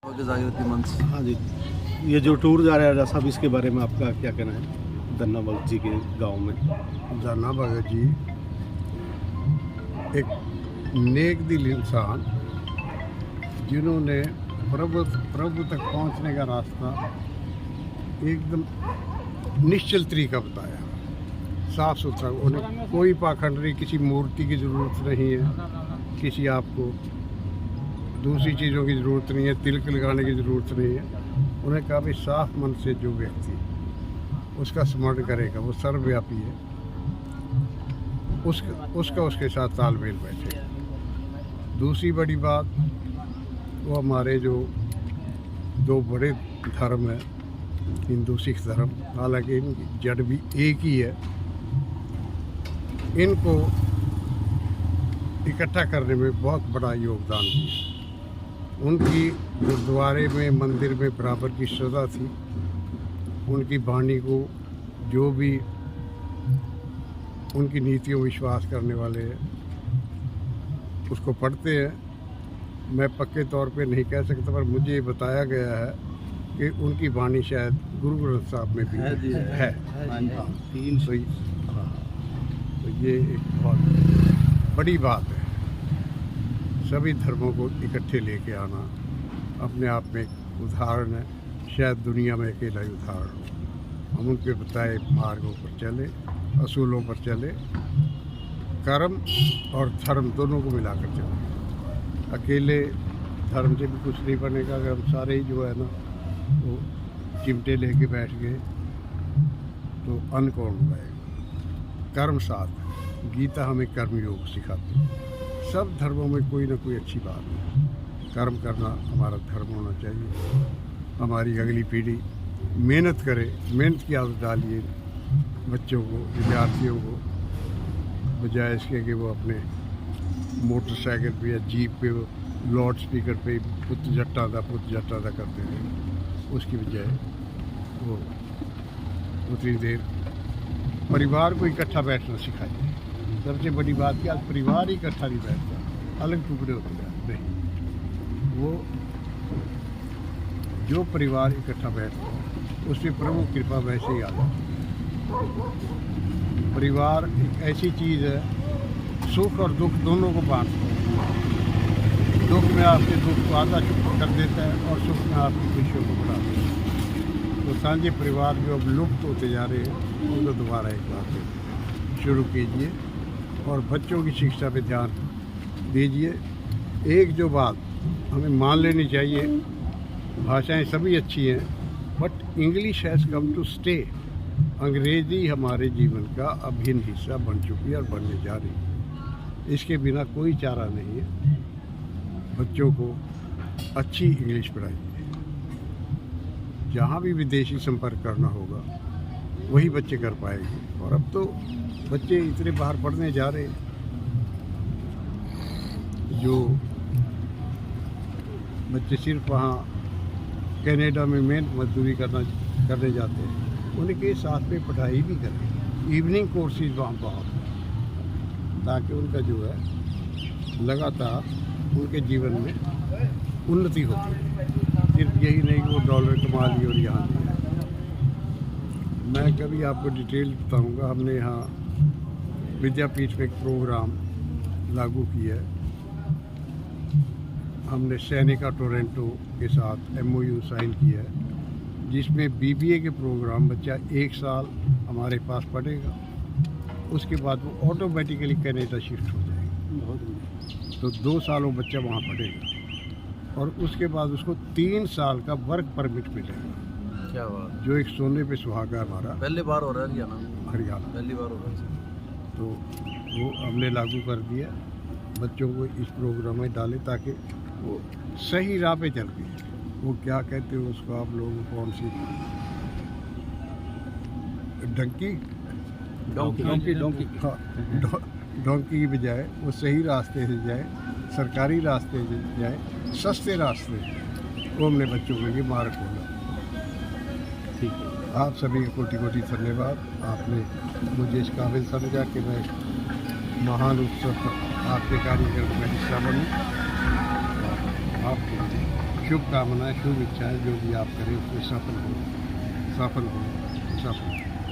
जागृति मंच। हाँ जी, ये जो टूर जा रहा है साहब, इसके बारे में आपका क्या कहना है? धन्ना भगत जी के गांव में। धन्ना भगत जी एक नेक दिल इंसान, जिन्होंने प्रभु तक पहुंचने का रास्ता एकदम निश्चल तरीका बताया, साफ सुथरा। उन्हें कोई पाखंड नहीं, किसी मूर्ति की ज़रूरत नहीं है, किसी आपको दूसरी चीज़ों की ज़रूरत नहीं है, तिलक लगाने की ज़रूरत नहीं है। उन्हें कहा भी साफ मन से जो व्यक्ति उसका स्मरण करेगा वो सर्वव्यापी है, उसका उसके साथ तालमेल बैठे। दूसरी बड़ी बात, वो हमारे जो दो बड़े धर्म हैं, हिंदू सिख धर्म, हालांकि इनकी जड़ भी एक ही है, इनको इकट्ठा करने में बहुत बड़ा योगदान दिया। उनकी गुरुद्वारे में, मंदिर में बराबर की श्रद्धा थी। उनकी वाणी को जो भी उनकी नीतियों विश्वास करने वाले हैं उसको पढ़ते हैं। मैं पक्के तौर पे नहीं कह सकता, पर मुझे बताया गया है कि उनकी वाणी शायद गुरु ग्रंथ साहब में भी है। तो ये एक बहुत बड़ी बात है। सभी धर्मों को इकट्ठे लेके आना अपने आप में एक उदाहरण है, शायद दुनिया में अकेला ही उदाहरण हो। हम उनके बताए मार्गों पर चले, असूलों पर चले, कर्म और धर्म दोनों को मिलाकर चले। अकेले धर्म से भी कुछ नहीं बनेगा। अगर हम सारे ही जो है ना वो चिमटे लेके बैठ गए तो अन्न कौन उगाएगा? कर्म साथ। गीता हमें कर्मयोग सिखाती है। सब धर्मों में कोई ना कोई अच्छी बात है। कर्म करना हमारा धर्म होना चाहिए। हमारी अगली पीढ़ी मेहनत करे, मेहनत की आदत डालिए बच्चों को, विद्यार्थियों को, बजाय इसके कि वो अपने मोटरसाइकिल पे या जीप पे लाउड स्पीकर पे पुत जट्टा दा करते हैं। उसकी बजाय वो उतनी देर परिवार को इकट्ठा बैठना सिखाइए। सबसे बड़ी बात कि आज परिवार ही इकट्ठा नहीं बैठता, अलग टुकड़े होते जाते नहीं। वो जो परिवार इकट्ठा बैठता है उसमें प्रभु कृपा वैसे ही आ जाती है। परिवार एक ऐसी चीज़ है, सुख और दुख दोनों को बांटता है। दुख में आपके दुख को आधा चुप कर देता है और सुख में आपकी खुशियों को बढ़ा देता है। तो साझे परिवार जो अब लुप्त होते जा रहे हैं उनको दोबारा एक बार शुरू कीजिए और बच्चों की शिक्षा पे ध्यान दीजिए। एक जो बात हमें मान लेनी चाहिए, भाषाएं सभी अच्छी हैं, but English has come to stay. अंग्रेज़ी हमारे जीवन का अभिन्न हिस्सा बन चुकी है और बनने जा रही है। इसके बिना कोई चारा नहीं है। बच्चों को अच्छी इंग्लिश पढ़ाइए। जहाँ भी विदेशी संपर्क करना होगा वही बच्चे कर पाएंगे। और अब तो बच्चे इतने बाहर पढ़ने जा रहे हैं, जो बच्चे सिर्फ वहाँ कनाडा में मेहनत मजदूरी करने जाते हैं, उनके साथ में पढ़ाई भी करें। इवनिंग कोर्सेज वहाँ बहुत, ताकि उनका जो है लगातार उनके जीवन में उन्नति होती है। सिर्फ यही नहीं कि वो डॉलर कमा लिए और यहाँ लिए। मैं कभी आपको डिटेल बताऊँगा। हमने यहाँ विद्यापीठ में एक प्रोग्राम लागू किया है। हमने सैनिका टोरंटो के साथ MOU साइन किया है, जिसमें BBA के प्रोग्राम बच्चा 1 साल हमारे पास पढ़ेगा, उसके बाद वो ऑटोमेटिकली कनाडा शिफ्ट हो जाएगा। तो 2 साल वो बच्चा वहाँ पढ़ेगा और उसके बाद उसको 3 साल का वर्क परमिट मिलेगा। क्या बात, जो एक सोने पे सुहागा हमारा। पहली बार हो रहा है हरियाणा पहली बार हो रहा है। तो वो हमने लागू कर दिया। बच्चों को इस प्रोग्राम में डालें ताकि वो सही राह पे चल के, वो क्या कहते हैं उसको आप लोग, कौन सी डोंकी की बजाय वो सही रास्ते से जाए, सरकारी रास्ते से जाए, सस्ते रास्ते। वो हमने बच्चों के लिए मार्ग खोला। ठीक है, आप सभी को कोटि कोटि धन्यवाद। आपने मुझे इस काबिल समझा कि मैं महान उत्सव आपके कार्यक्रम का हिस्सा बनूं। आपके शुभकामनाएं, शुभ इच्छाएं, जो भी आप करें उसमें सफल हो, सफल हो, सफल हो।